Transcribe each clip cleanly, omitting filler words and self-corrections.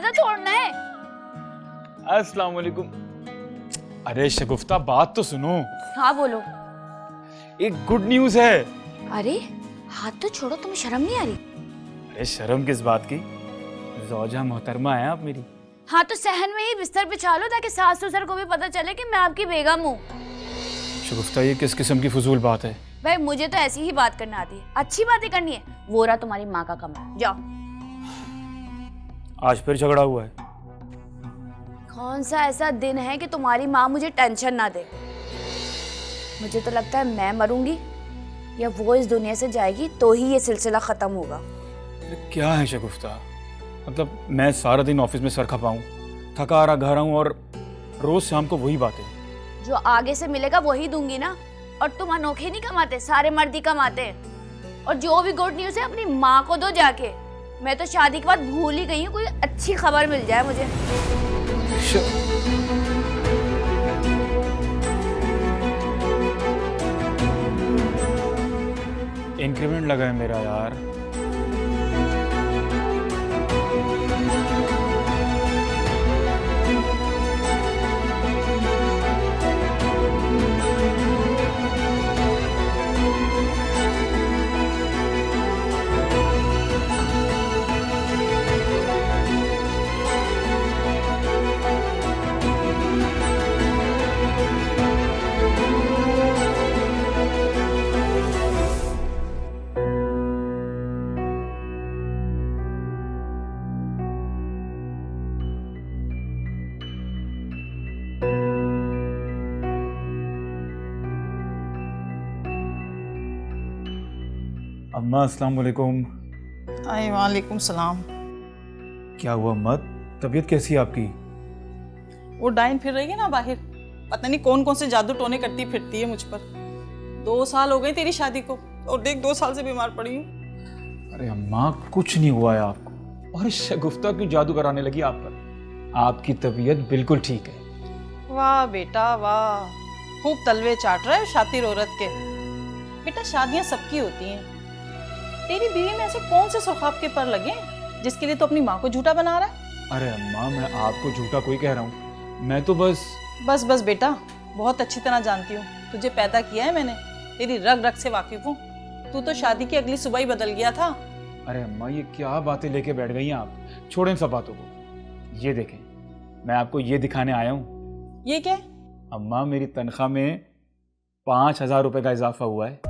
दरवाजा तोड़ना है? अस्सलाम वालेकुम। अरे शगुफ्ता बात तो सुनो। हाँ बोलो। एक गुड न्यूज है। अरे हाथ तो छोड़ो, तुम्हें शर्म नहीं आ रही? अरे शर्म किस बात की, ज़ौजा मोहतरमा है आप मेरी। हाँ तो सहन में ही बिस्तर बिछा लो ताकि सास ससुर को भी पता चले कि मैं आपकी बेगम हूँ। शगुफ्ता ये किस किस्म की फजूल बात है? भाई मुझे तो ऐसी ही बात करना आती है, अच्छी बातें करनी है। वो रहा तुम्हारी माँ का कमरा, जाओ। आज फिर झगड़ा हुआ है? कौन सा ऐसा दिन है कि तुम्हारी माँ मुझे टेंशन ना दे? मुझे तो लगता है मैं मरूंगी या वो इस दुनिया से जाएगी तो ही ये सिलसिला खत्म होगा। क्या है शगुफ्ता, मतलब मैं सारा दिन ऑफिस में सर खपाऊं, थका रहा घर आऊं और रोज शाम को वही बातें। जो आगे से मिलेगा वही दूंगी ना। और तुम अनोखे नहीं कमाते, सारे मर्द ही कमाते हैं। और जो भी गुड न्यूज़ है अपनी माँ को दो जाके। मैं तो शादी के बाद भूल ही गई हूँ, कोई अच्छी खबर मिल जाए मुझे। इंक्रीमेंट लगा है मेरा यार। अम्मा अस्सलाम वालेकुम। अरे वालेकुम सलाम। क्या हुआ अम्मा, तबीयत कैसी है आपकी? वो डाइन फिर रही है ना बाहर, पता नहीं कौन कौन से जादू टोने करती फिरती है मुझ पर। 2 साल हो गए तेरी शादी को और देख 2 साल से बीमार पड़ी हूँ। अरे अम्मा कुछ नहीं हुआ है आपको, और शगुफ्ता क्यों जादू कराने लगी आप पर? आपकी तबीयत बिल्कुल ठीक है। वाह बेटा वाह, खूब तलवे चाट रहा है शातिर औरत के। बेटा शादियाँ सबकी होती हैं, तेरी बीवी में ऐसे कौन से सुखाब के पर लगे जिसके लिए तो अपनी माँ को झूठा बना रहा है? अरे अम्मा मैं आपको झूठा कोई कह रहा हूँ, मैं तो बस बस बेटा, बहुत अच्छी तरह जानती हूँ तुझे पैदा किया है मैंने, तेरी रग रग से वाकिफ हूँ। तू तो शादी की अगली सुबह ही बदल गया था। अरे अम्मा ये क्या बातें लेके बैठ गई हैं आप, छोड़ें सब बातों को। ये देखें मैं आपको ये दिखाने आया हूँ। ये क्या? अम्मा मेरी तनख्वाह में 5,000 रुपये का इजाफा हुआ है।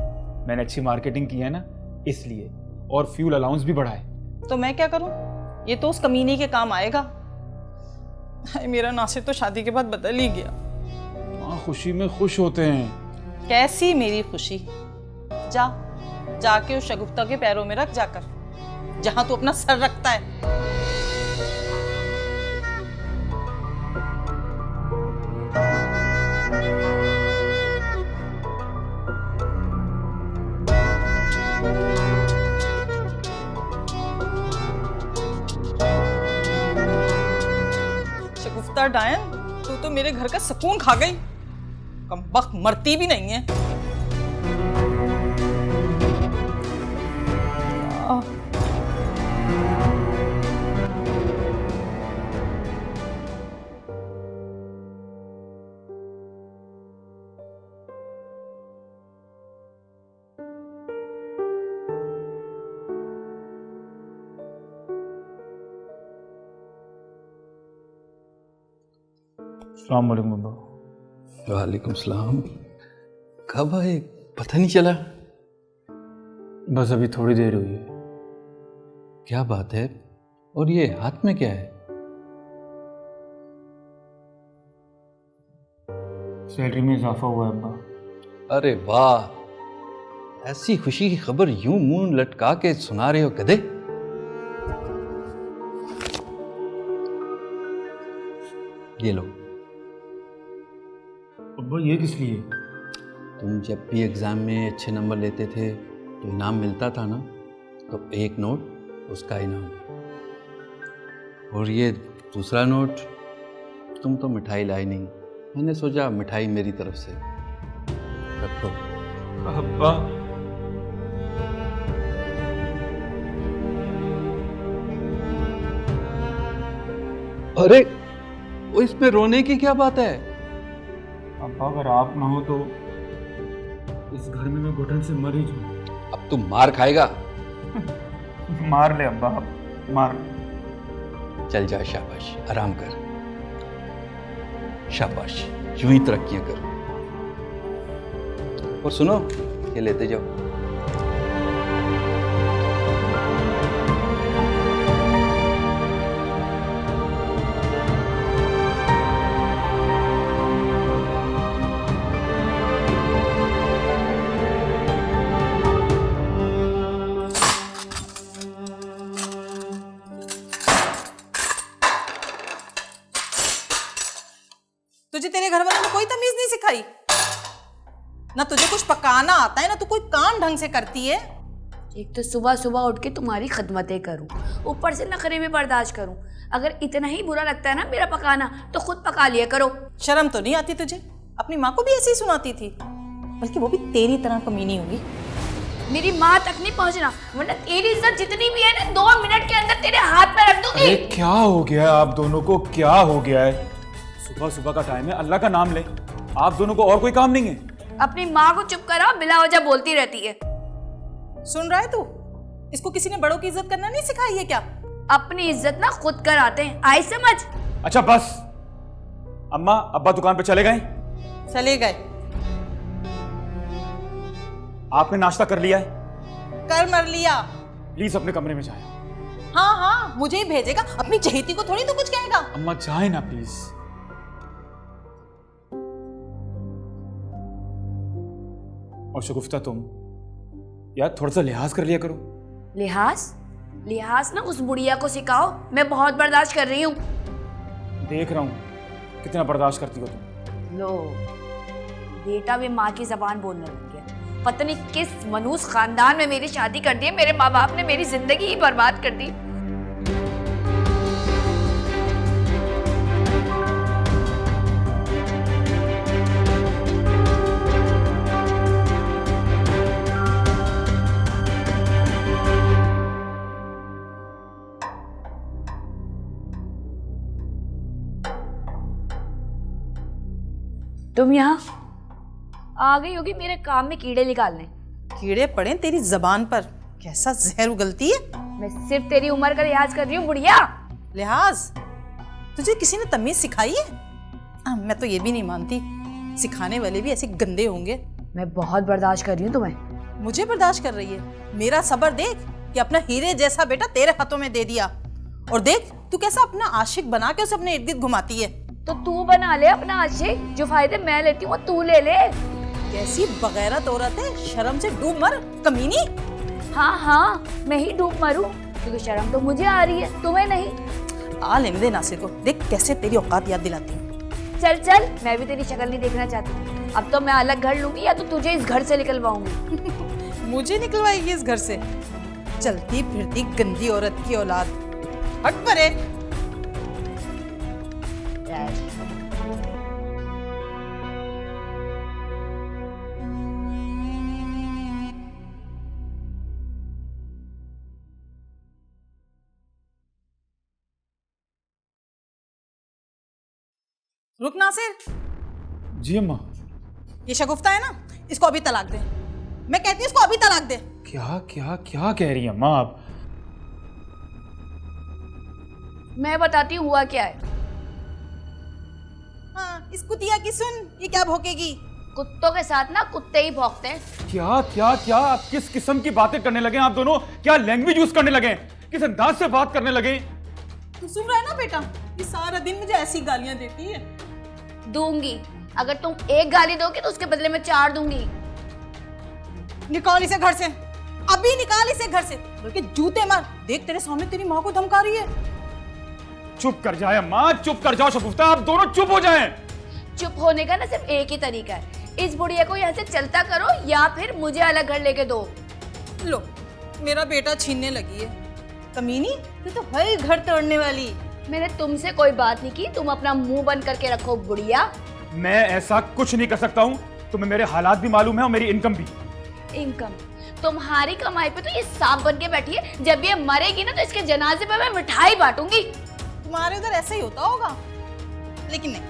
मैंने अच्छी मार्केटिंग की है ना इसलिए, और फ्यूल अलाउंस भी बढ़ा है। तो मैं क्या करूं? ये तो उस कमीनी के काम आएगा। मेरा नासिर तो शादी के बाद बदल ही गया। माँ खुशी में खुश होते हैं। कैसी मेरी खुशी? जाके उस शगुफ्ता के पैरों में रख जाकर, जहां तू अपना सर रखता है। शगुफ्ता डायन, तू तो मेरे घर का सुकून खा गई। कमबख्त मरती भी नहीं है। अस्सलाम वालेकुम बाबा। वालेकुम सलाम। कब आए पता नहीं चला। बस अभी थोड़ी देर हुई है। क्या बात है? और ये हाथ में क्या है? सैलरी में इजाफा हुआ है अब्बा। अरे वाह, ऐसी खुशी की खबर यूं मुंह लटका के सुना रहे हो गधे। ये लो। अब्बा ये किस लिए? तुम जब भी एग्ज़ाम में अच्छे नंबर लेते थे तो इनाम मिलता था ना, तो एक नोट उसका इनाम, और ये दूसरा नोट, तुम तो मिठाई लाई नहीं, मैंने सोचा मिठाई मेरी तरफ से रखो। अब्बा अरे वो इसमें रोने की क्या बात है? अब्बा अगर आप ना हो तो इस घर में मैं घुटन से मर ही जाऊं। अब तू मार खाएगा। मार ले अब्बा, मार। चल जा, शाबाश, आराम कर, शाबाश, यूं ही तरक्कियां कर। और सुनो, ये लेते जाओ। तुझे तेरे घर वालों ने कोई तमीज नहीं सिखाई? ना तुझे कुछ पकाना आता है, ना तू कोई काम ढंग से करती है। एक तो सुबह सुबह उठ के तुम्हारी खदमतें करूं, ऊपर से नखरे में बर्दाश्त करूं। अगर इतना ही बुरा लगता है ना मेरा पकाना, तो खुद पका लिया करो। शर्म तो नहीं आती तुझे? अपनी माँ को भी ऐसे ही सुनाती थी, बल्कि वो भी तेरी तरह कमीनी होगी। मेरी माँ तक नहीं पहुंचना, वरना तेरी इज्जत जितनी भी है ना 2 मिनट के अंदर तेरे हाथ में रख दूंगी। अरे क्या हो गया है आप दोनों को, क्या हो गया है? सुबह सुबह का टाइम है, अल्लाह का नाम ले। आप दोनों को और कोई काम नहीं है? अपनी माँ को चुप करा, बिला वजह बोलती रहती है। सुन रहा है तू? इसको किसी ने बड़ों की इज्जत करना नहीं सिखाई है क्या? अपनी इज्जत ना खुद कराते हैं, आई समझ? अच्छा बस। अम्मा अब्बा दुकान पे चले गए? चले गए। आपने नाश्ता कर लिया है? कर मर लिया। प्लीज अपने कमरे में जाए। हाँ हाँ, मुझे ही भेजेगा, अपनी चहेती को थोड़ी तो कुछ कहेगा। अम्मा जाए ना प्लीज। और शगुफ्ता तुम यार थोड़ा सा लिहाज कर लिया करो। लिहाज? लिहाज ना उस बुढ़िया को सिखाओ, मैं बहुत बर्दाश्त कर रही हूँ। देख रहा हूँ कितना बर्दाश्त करती हो तुम। लो, बेटा भी माँ की जबान बोलने लग गया। पता नहीं किस मनूस खानदान में मेरी शादी कर दी है, मेरे माँ बाप ने मेरी जिंदगी ही बर्बाद कर दी। तुम यहाँ आ गई होगी मेरे काम में कीड़े निकालने। कीड़े पड़े तेरी जबान पर, कैसा जहर उगलती है। मैं सिर्फ तेरी उम्र का लिहाज कर रही हूँ बुढ़िया। लिहाज? तुझे किसी ने तमीज सिखाई है? मैं तो ये भी नहीं मानती सिखाने वाले भी ऐसे गंदे होंगे। मैं बहुत बर्दाश्त कर रही हूँ तुम्हें। मुझे बर्दाश्त कर रही है? मेरा सब्र देख कि अपना हीरे जैसा बेटा तेरे हाथों में दे दिया, और देख तू कैसा अपना आशिक बना के उसे अपने इर्द गिर्द घुमाती है। तो तू बना ले अपना आशिक, जो फायदे मैं लेती हूँ तू ले ले। कैसी बगैरत औरत है, शर्म से डूब मर कमीनी। हाँ हाँ, मैं ही डूब मरूं, क्योंकि शर्म तो मुझे आ रही है, तुम्हें नहीं। आ लेने दे नासिर को, देख कैसे तेरी औकात याद दिलाती है। चल चल, मैं भी तेरी शक्ल नहीं देखना चाहती। अब तो मैं अलग घर लूंगी या तो तुझे इस घर से निकलवाऊंगी। मुझे निकलवाएगी इस घर से? चलती फिरती गंदी औरत की औलाद, हट परे। रुक नासिर। जी अम्मा। ये शगुफ्ता है ना, इसको अभी तलाक दे। मैं कहती हूँ इसको अभी तलाक दे। क्या क्या क्या कह रही हैं अम्मा आप? मैं बताती हूँ हुआ क्या है। हाँ, इस कुतिया की सुन, ये क्या भौंकेगी। कुत्तों के साथ ना कुत्ते ही भौंकते हैं। क्या क्या क्या आप किस किस्म की बातें करने लगे आप दोनों? क्या लैंग्वेज यूज करने लगे? किस अंदाज से बात करने लगे? तू सुन रहा है ना बेटा, ये सारा दिन मुझे ऐसी गालियां देती है। दूंगी, अगर तुम एक गाली दोगे तो उसके बदले में 4 दूंगी। निकाल इसे घर से, अभी निकाल इसे घर से, बल्कि जूते मार। देख तेरे सामने तेरी माँ को धमका रही है। चुप कर जाए अम्मा, चुप कर जाओ शगुफ्ता, आप दोनों चुप हो जाएं। चुप होने का ना सिर्फ एक ही तरीका है, इस बुढ़िया को यहाँ से चलता करो या फिर मुझे अलग घर लेके दो। लो, मेरा बेटा छीनने लगी है। कमीनी, तू तो है घर तोड़ने वाली। मैंने तुमसे कोई बात नहीं की, तुम अपना मुंह बंद करके रखो बुढ़िया। मैं ऐसा कुछ नहीं कर सकता हूँ, तुम्हें मेरे हालात भी मालूम है और मेरी इनकम भी। इनकम? तुम्हारी कमाई पे तो ये सांप बन के बैठी है, जब ये मरेगी ना तो इसके जनाजे पे मैं मिठाई बांटूंगी। तुम्हारे उधर ऐसे ही होता होगा, लेकिन नहीं,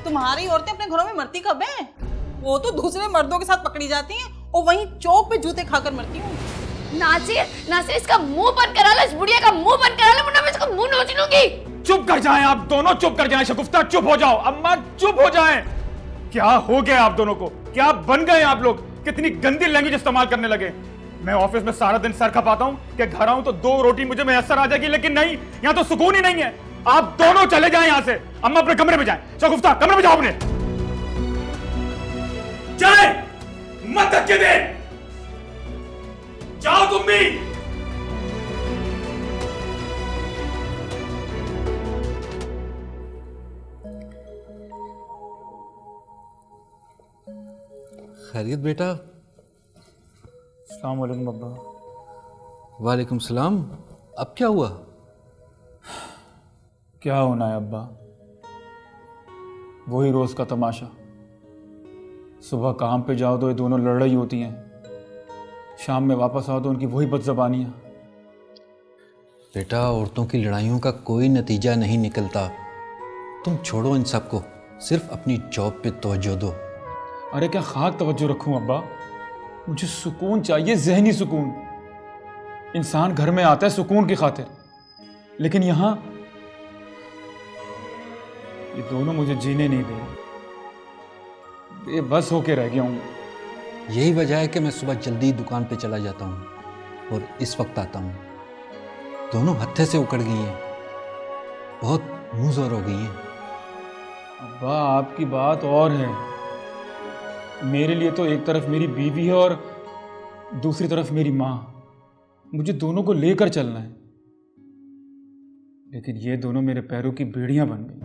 तुम्हारी औरतें अपने घरों में मरती कब हैं? वो तो दूसरे मर्दों के साथ पकड़ी जाती हैं और वहीं चौक पे जूते खाकर मरती हूँ। नासिर, नासिर इसका मुंह बंद करा लो, इस बुढ़िया का मुंह बंद करा लो, वरना मैं इसको मुंह नोच लूंगी। चुप कर जाएं आप दोनों, चुप कर जाएं। शगुफ्ता चुप हो जाओ, अम्मा चुप हो जाएं। क्या हो गया आप दोनों को? क्या बन गए आप लोग? कितनी गंदी लैंग्वेज इस्तेमाल करने लगे। मैं ऑफिस में सारा दिन सर खपाता हूं कि घर आऊं तो 2 रोटी मुझे मैसर आ जाएगी, लेकिन नहीं, यहां तो सुकून ही नहीं है। आप दोनों चले जाएं यहां से। अम्मा अपने कमरे में जाएं। शगुफ्ता कमरे में जाओ अपने। जाए मत धक्के दे, जाओ तुम भी। खैरियत बेटा? अस्सलाम वालेकुम अब्बा। वालेकुम सलाम। अब क्या हुआ? क्या होना है अब्बा, वही रोज का तमाशा। सुबह काम पे जाओ तो ये दोनों लड़ रही होती हैं, शाम में वापस आओ तो उनकी वही बदज़बानियाँ। बेटा, औरतों की लड़ाइयों का कोई नतीजा नहीं निकलता। तुम छोड़ो इन सबको, सिर्फ अपनी जॉब पे तवज्जो दो। अरे क्या खाक तवज्जो रखूं अब्बा, मुझे सुकून चाहिए, जहनी सुकून। इंसान घर में आता है सुकून की खातिर, लेकिन यहाँ ये दोनों मुझे जीने नहीं दे रहे। बेबस होके रह गया हूँ। यही वजह है कि मैं सुबह जल्दी दुकान पे चला जाता हूँ और इस वक्त आता हूँ। दोनों हत्थे से उकड़ गई हैं, बहुत मुंह जोर हो गई हैं। अब्बा आपकी बात और है, मेरे लिए तो एक तरफ मेरी बीवी है और दूसरी तरफ मेरी माँ। मुझे दोनों को लेकर चलना है, लेकिन ये दोनों मेरे पैरों की बेड़ियां बन गई।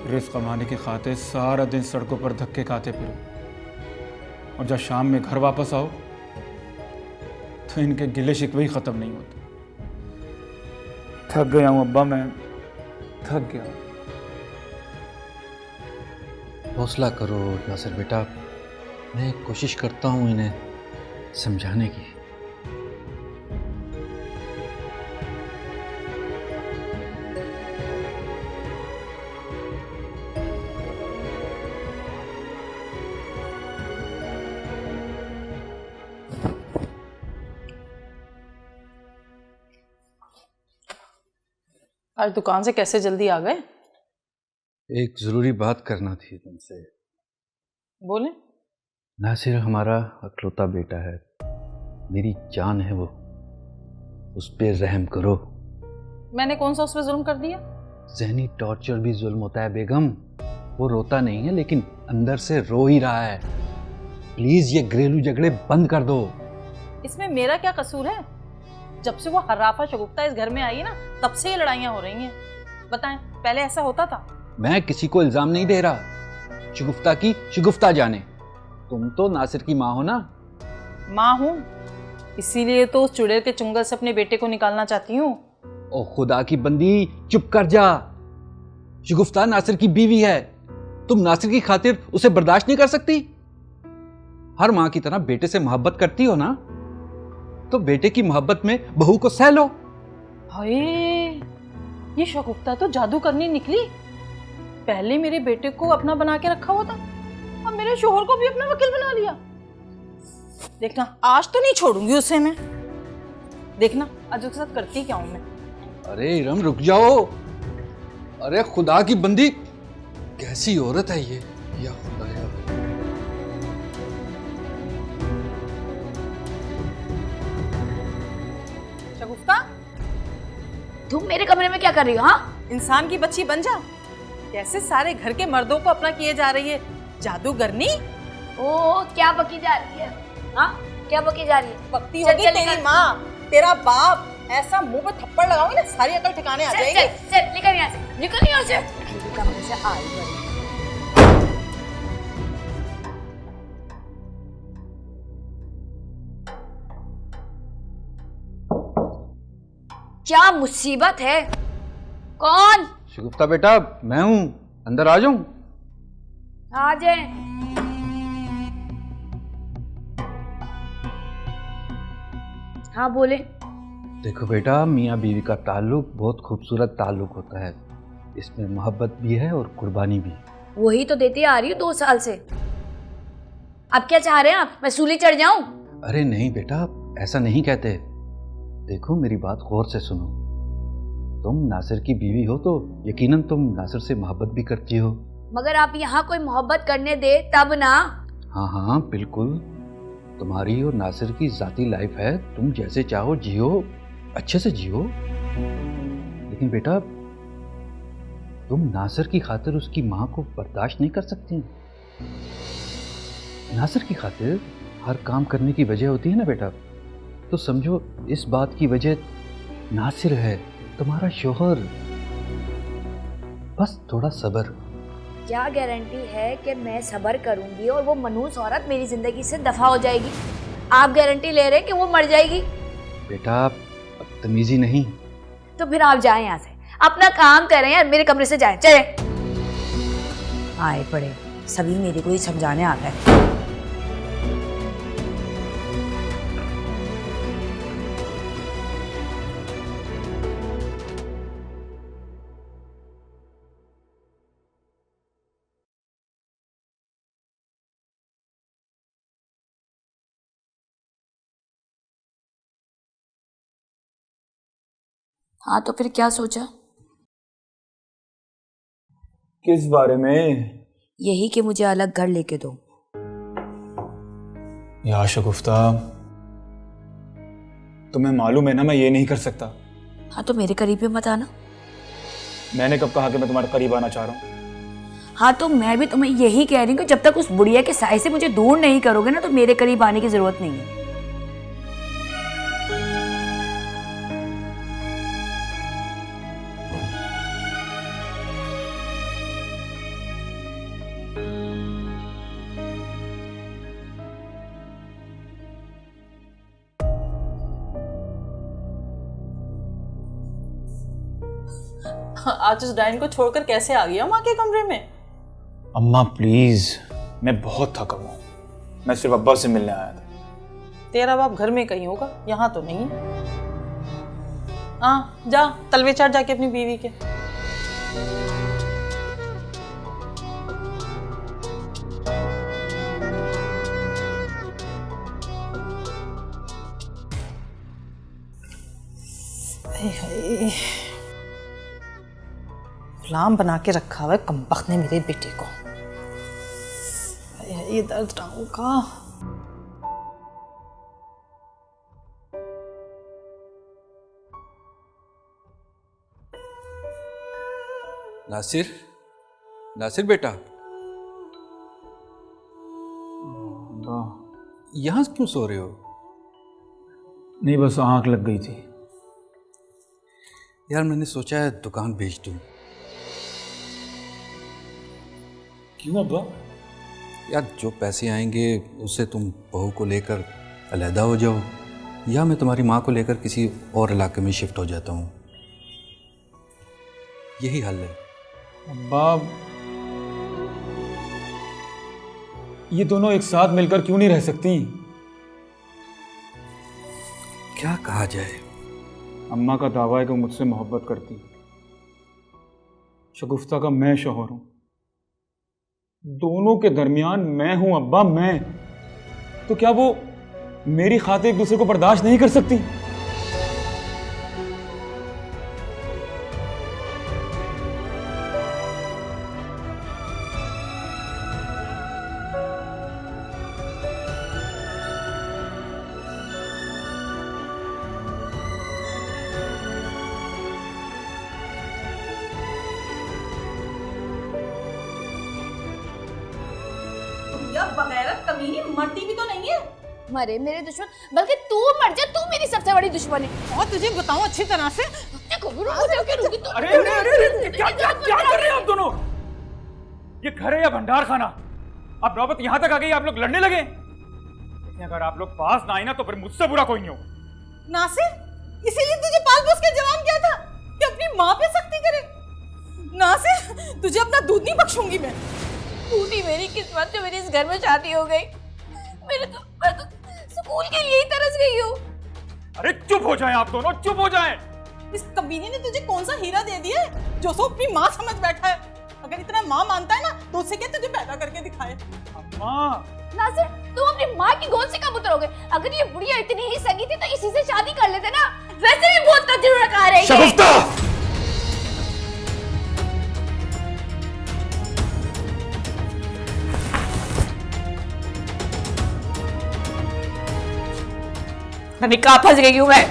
रिस्क कमाने की खातिर सारा दिन सड़कों पर धक्के खाते फिरो, और जब शाम में घर वापस आओ तो इनके गिले शिकवे ही खत्म नहीं होते। थक गया हूं अब्बा, मैं थक गया। हौसला करो नासिर बेटा, मैं कोशिश करता हूँ इन्हें समझाने की। आज दुकान से कैसे जल्दी आ गए? एक ज़रूरी बात करना थी तुमसे। बोले। नासिर हमारा अकलौता बेटा है, मेरी जान है वो, उस पे रहम करो। मैंने कौन सा उस पर जुल्म कर दिया? ज़हनी टॉर्चर भी जुल्म होता है बेगम। वो रोता नहीं है लेकिन अंदर से रो ही रहा है। प्लीज़ ये घरेलू झगड़े बंद कर दो। इसमें मेरा क्या कसूर है? जब से वो हर्राफा शगुफ्ता इस घर में आई है ना, तब से ये लड़ाइयाँ हो रही हैं। बताएं, पहले ऐसा होता था? मैं किसी को इल्जाम नहीं दे रहा, शगुफ्ता की शगुफ्ता जाने। तुम तो नासिर की माँ हो ना? माँ हूँ, इसीलिए तो उस चुड़ैल के चुंगल से अपने बेटे को निकालना चाहती हूँ। ओ खुदा की बंदी, चुप कर जा। शगुफ्ता नासिर की बीवी है, तुम नासिर की खातिर उसे बर्दाश्त नहीं कर सकती? हर माँ की तरह बेटे से मोहब्बत करती हो ना, तो बेटे की मोहब्बत में बहू को सह लो। हाय, ये शगुफ्ता तो जादू करनी निकली। पहले मेरे बेटे को अपना बना के रखा हुआ था, अब मेरे शोहर को भी अपना वकील बना लिया। देखना, आज तो नहीं छोड़ूंगी उसे मैं। देखना आज उसके साथ करती क्या हूं मैं। अरे इरम रुक जाओ। अरे खुदा की बंदी, कैसी औरत है ये, या खुदा या। शगुफ्ता, तुम मेरे कमरे में क्या कर रही हो? हाँ, इंसान की बच्ची बन जा। कैसे सारे घर के मर्दों को अपना किए जा रही है, जादूगरनी। ओ क्या बकी जा रही है? हाँ, क्या बकी जा रही है? बकती चल, होगी चल, तेरी निकल। माँ, तेरा बाप। ऐसा मुंह पे थप्पड़ लगाऊंगी ना, सारी अकल ठिकाने आ चल, जाएगी। चल, चल, निकल यहाँ से, निकल यहाँ से। मेरे कमरे से आई बड़ी। क्या मुसीबत है? कौन? शगुफ्ता बेटा, मैं हूं, अंदर आ जाऊं? आ जाए। हाँ बोले। देखो बेटा, मियाँ बीवी का ताल्लुक बहुत खूबसूरत ताल्लुक होता है। इसमें मोहब्बत भी है और कुर्बानी भी। वही तो देती आ रही हूँ 2 साल से। अब क्या चाह रहे हैं आप, मैं सूली चढ़ जाऊं? अरे नहीं बेटा, ऐसा नहीं कहते। देखो मेरी बात गौर से सुनो। तुम नासिर की बीवी हो तो यकीनन तुम नासिर से मोहब्बत भी करती हो। मगर आप यहाँ कोई मोहब्बत करने दे तब ना। हाँ हाँ बिल्कुल, तुम्हारी और नासिर की जाती लाइफ है, तुम जैसे चाहो जियो, अच्छे से जियो। लेकिन बेटा, तुम नासिर की खातिर उसकी माँ को बर्दाश्त नहीं कर सकती। नासिर की खातिर हर काम करने की वजह होती है ना बेटा। तो समझो इस बात की वजह नासिर है, तुम्हारा शोहर। बस थोड़ा सब्र। क्या गारंटी है कि मैं सब्र करूंगी और वो मनहूस औरत मेरी जिंदगी से दफा हो जाएगी? आप गारंटी ले रहे हैं कि वो मर जाएगी? बेटा बदतमीजी नहीं। तो फिर आप जाएं यहाँ से, अपना काम करें यार, मेरे कमरे से जाएं, चले। आए पड़े सभी मेरे को ही समझाने आता है। हाँ तो फिर क्या सोचा? किस बारे में? यही कि मुझे अलग घर लेके दो। या शगुफ्ता, तुम्हें मालूम है ना मैं ये नहीं कर सकता। हाँ तो मेरे करीब भी मत आना। मैंने कब कहा कि मैं तुम्हारे करीब आना चाह रहा हूँ? हाँ तो मैं भी तुम्हें यही कह रही हूँ कि जब तक उस बुढ़िया के साय से मुझे दूर नहीं करोगे ना, तो मेरे करीब आने की जरूरत नहीं है। आज उस डायन को छोड़कर कैसे आ गया माँ के कमरे में? अम्मा प्लीज, मैं बहुत थका हुआ हूँ। मैं सिर्फ अब्बा से मिलने आया था। तेरा बाप घर में कहीं होगा, यहाँ तो नहीं। हाँ जा तलवे चाट जाके अपनी बीवी के। गुलाम बना के रखा हुआ है कमबख्त ने मेरे बेटे को। ये दर्द टांगों का। नासिर, नासिर बेटा, यहाँ क्यों सो रहे हो? नहीं, बस आंख लग गई थी। यार मैंने सोचा है दुकान बेच दूं। क्यों अब्बा? यार जो पैसे आएंगे उससे तुम बहू को लेकर अलहदा हो जाओ, या मैं तुम्हारी माँ को लेकर किसी और इलाके में शिफ्ट हो जाता हूँ। यही हल है। अब्बा, ये दोनों एक साथ मिलकर क्यों नहीं रह सकती? क्या कहा जाए? अम्मा का दावा है कि वो मुझसे मोहब्बत करती। शगुफ्ता का मैं शौहर हूं। दोनों के दरमियान मैं हूं अब्बा, मैं। तो क्या वो मेरी खातिर एक दूसरे को बर्दाश्त नहीं कर सकती? बगैरत कमीनी मरती भी तो नहीं है। मरे मेरे दुश्मन, बल्कि तू मर जा, तू मेरी सबसे बड़ी दुश्मन है। और तुझे बताऊं अच्छी तरह से। देखो रुकी तो। अरे अरे अरे, क्या क्या क्या कर रहे हैं आप दोनों? ये घर है या भंडार खाना? अब नौबत यहां तक आ गई, आप लोग लड़ने लगे। अगर आप लोग पास ना आए ना तो फिर मुझसे बुरा कोई नहीं होगा। नासिर, इसीलिए तुझे पाल पोस के जवान किया था कि अपनी माँ पे सख्ती करे। नासिर, तुझे अपना दूध नहीं बख्शूंगी मैं। टूटी मेरी किस्मत जो मेरी इस घर में शादी हो गई। मैं तो स्कूल के लिए ही तरस गई हूँ। अरे चुप हो जाएं आप दोनों, चुप हो जाएं। इस कमीने ने तुझे कौन सा हीरा दे दिया है जो सो अपनी माँ समझ बैठा है? अगर इतना माँ मानता है ना तो उससे क्या तुझे पैदा करके दिखाए। अम्मा नासिर, तुम अपनी माँ की गोद से कब उतरोगे? अगर ये बुढ़िया इतनी ही सगी थी तो इसी से शादी कर लेते ना। वैसे भी बहुत तजुर्बेकार है ये। शगुफ्ता, अभी कहाँ फंस गई हूँ मैं?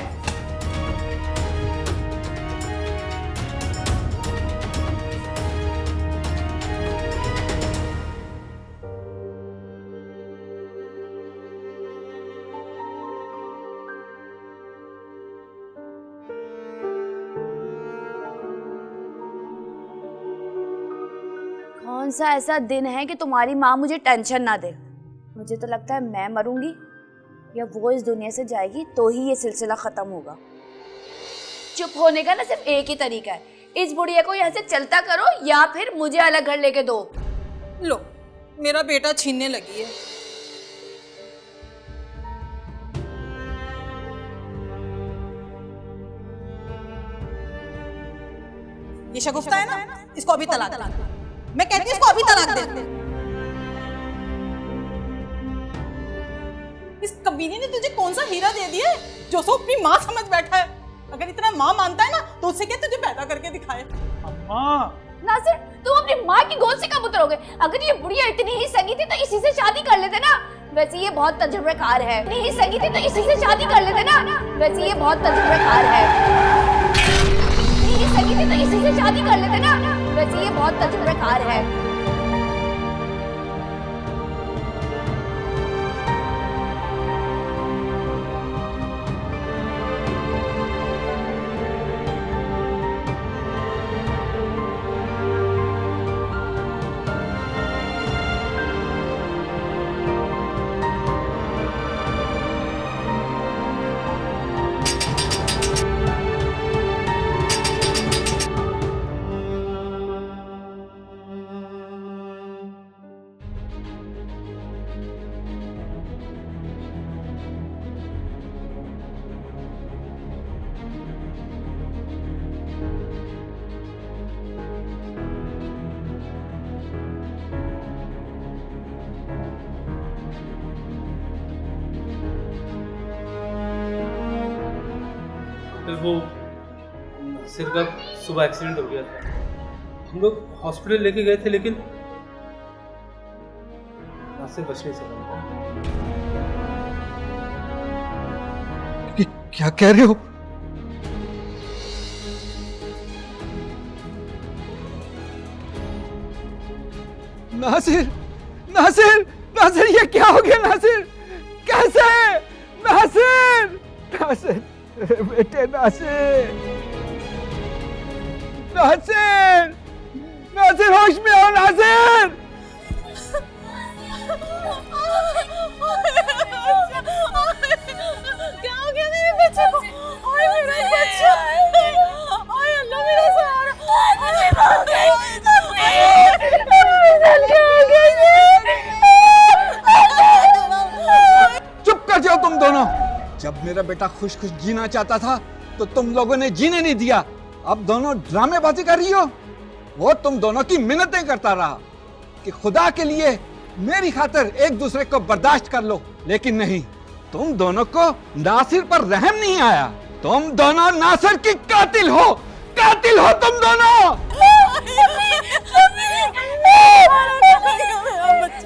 कौन सा ऐसा दिन है कि तुम्हारी माँ मुझे टेंशन ना दे? मुझे तो लगता है मैं मरूंगी या वो इस दुनिया से जाएगी तो ही ये सिलसिला खत्म होगा। चुप होने का ना सिर्फ एक ही तरीका है, इस बुढ़िया को यहाँ से चलता करो या फिर मुझे अलग घर लेके दो। लो, मेरा बेटा छीनने लगी है। ये शगुफ्ता है ना, इसको अभी तलाक दे। मैं कहती हूँ इसको अभी तलाक दे। इस कमीने ने तुझे कौन सा हीरा दे दिया है जो सो अपनी माँ समझ बैठा है? अगर इतना माँ मानता है ना तो उससे क्या तुझे पैदा करके दिखाए। अम्मा नासिर, तुम अपनी माँ की गोद से कब उतरोगे? अगर ये बुढ़िया इतनी ही सगी थी तो इसी से शादी कर लेते ना। वैसे ये बहुत तजुर्बेकार है। इतनी ही सगी थी तो इसी से शादी कर लेते ना। वैसे ये बहुत तजुर्बेकार है। इतनी ही सगी थी तो इसी से शादी कर लेते ना। वैसे ये बहुत तजुर्बेकार है। फिर वो सिर का सुबह एक्सीडेंट हो गया था। हम लोग हॉस्पिटल लेके गए थे लेकिन नासिर बच नहीं सका। क्या कह रहे हो? नासिर, नासिर, नासिर, ये क्या हो गया? नासिर, कैसे? नासिर, नासिर, बेटे नासिर, नासिर, नासिर, होश में आओ नासिर। क्या हो गया मेरे बच्चे को? ओए मेरा बच्चा, ओए अल्लाह मेरा सहारा। चुप कर जाओ तुम दोनों। जब मेरा बेटा खुश खुश जीना चाहता था तो तुम लोगों ने जीने नहीं दिया। अब दोनों ड्रामेबाजी कर रही हो। वो तुम दोनों की मिन्नतें करता रहा कि खुदा के लिए मेरी खातिर एक दूसरे को बर्दाश्त कर लो, लेकिन नहीं, तुम दोनों को नासिर पर रहम नहीं आया। तुम दोनों नासिर की कातिल हो, कातिल हो तुम दोनों।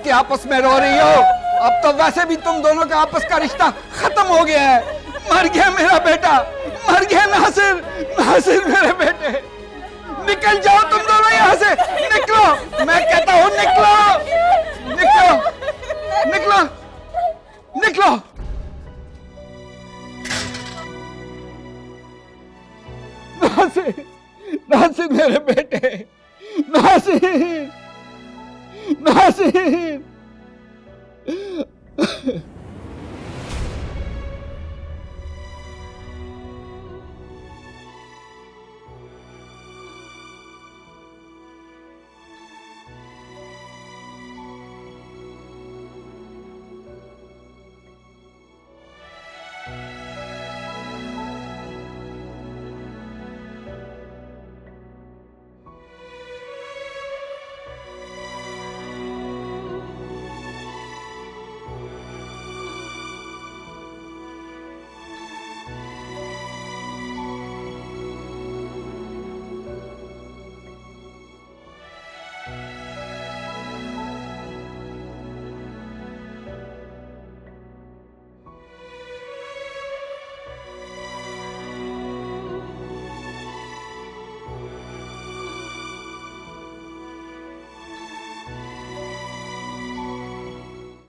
कि आपस में रो रही हो? अब तो वैसे भी तुम दोनों का आपस का रिश्ता खत्म हो गया है। मर गया मेरा बेटा, मर गया नासिर, नासिर मेरे बेटे। निकल जाओ तुम दोनों यहाँ से, निकलो, मैं कहता हूँ निकलो, निकलो, निकलो, निकलो। नासिर, नासिर मेरे बेटे, नासिर, नासिर।